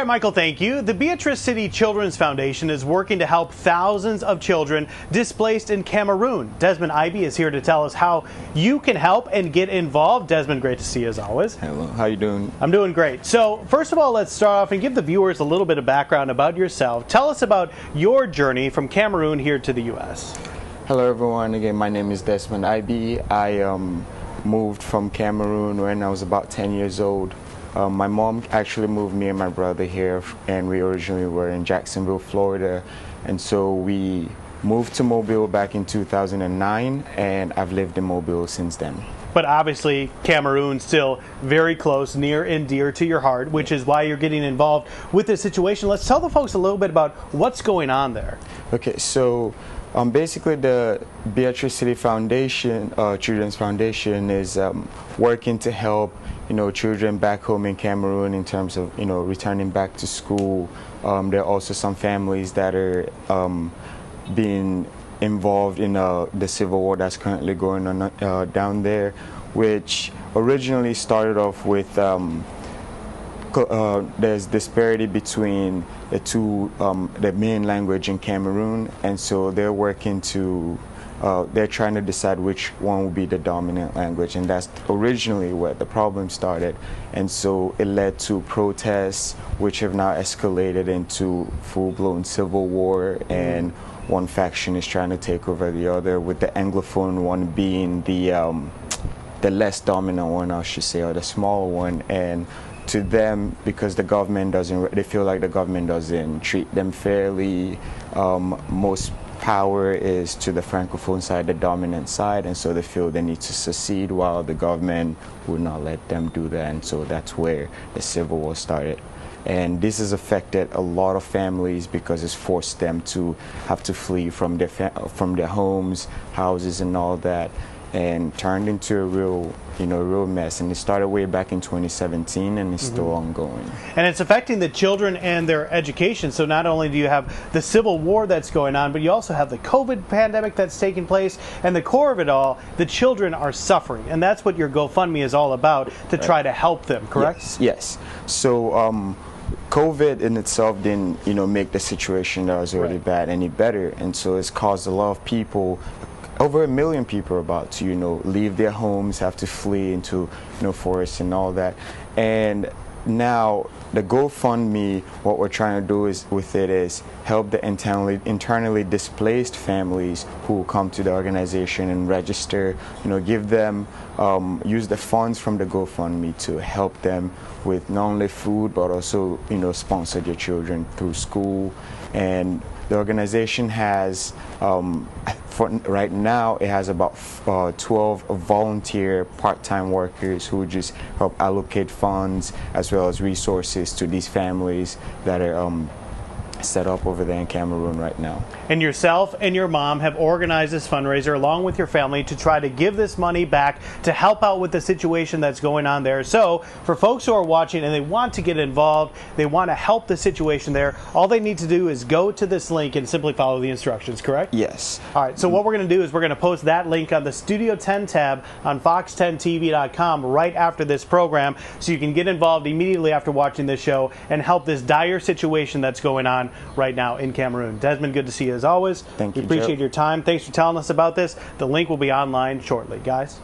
Michael, thank you. The Beatrice City Children's Foundation is working to help thousands of children displaced in Cameroon. Desmond Ivey is here to tell us how you can help and get involved. Desmond, great to see you as always. Hello, how you doing? I'm doing great. So first of all, let's start off and give the viewers a little bit of background about yourself. Tell us about your journey from Cameroon here to the U.S. Hello everyone, again my name is Desmond Ivey. I moved from Cameroon when I was about 10 years old. My mom actually moved me and my brother here, and we originally were in Jacksonville, Florida, and so we moved to Mobile back in 2009, and I've lived in Mobile since then. But obviously Cameroon's still very close, near and dear to your heart, which is why you're getting involved with this situation. Let's tell the folks a little bit about what's going on there. Okay, so basically the Beatrice City Foundation, Children's Foundation, is working to help children back home in Cameroon in terms of returning back to school. There are also some families that are being involved in the civil war that's currently going on down there, which originally started off with there's disparity between the two, the main language in Cameroon, and so they're working to they're trying to decide which one will be the dominant language, and that's originally where the problem started. And so it led to protests, which have now escalated into full-blown civil war, and one faction is trying to take over the other, with the Anglophone one being the less dominant one, I should say, or the smaller one. And to them, because the government they feel like the government doesn't treat them fairly. Most power is to the Francophone side, the dominant side, and so they feel they need to secede, while the government would not let them do that. And so that's where the civil war started. And this has affected a lot of families because it's forced them to have to flee from their homes, houses, and all that, and turned into a real mess. And it started way back in 2017, and it's still ongoing. And it's affecting the children and their education. So not only do you have the civil war that's going on, but you also have the COVID pandemic that's taking place. And the core of it all, the children are suffering. And that's what your GoFundMe is all about, to try to help them, correct? Yes. So COVID in itself didn't, make the situation that was already bad any better. And so it's caused a lot of people, over 1 million people, about to leave their homes, have to flee into forests and all that. And now the GoFundMe, what we're trying to do is help the internally displaced families who come to the organization and register, give them, use the funds from the GoFundMe to help them with not only food, but also sponsor their children through school. And the organization has, right now, it has about 12 volunteer part-time workers who just help allocate funds as well as resources to these families that are set up over there in Cameroon right now. And yourself and your mom have organized this fundraiser along with your family to try to give this money back to help out with the situation that's going on there. So for folks who are watching and they want to get involved, they want to help the situation there, all they need to do is go to this link and simply follow the instructions, correct? Yes. All right, so what we're going to do is we're going to post that link on the Studio 10 tab on fox10tv.com right after this program, so you can get involved immediately after watching this show and help this dire situation that's going on right now in Cameroon. Desmond, good to see you as always. Thank you, We appreciate your time. Thanks for telling us about this. The link will be online shortly, guys.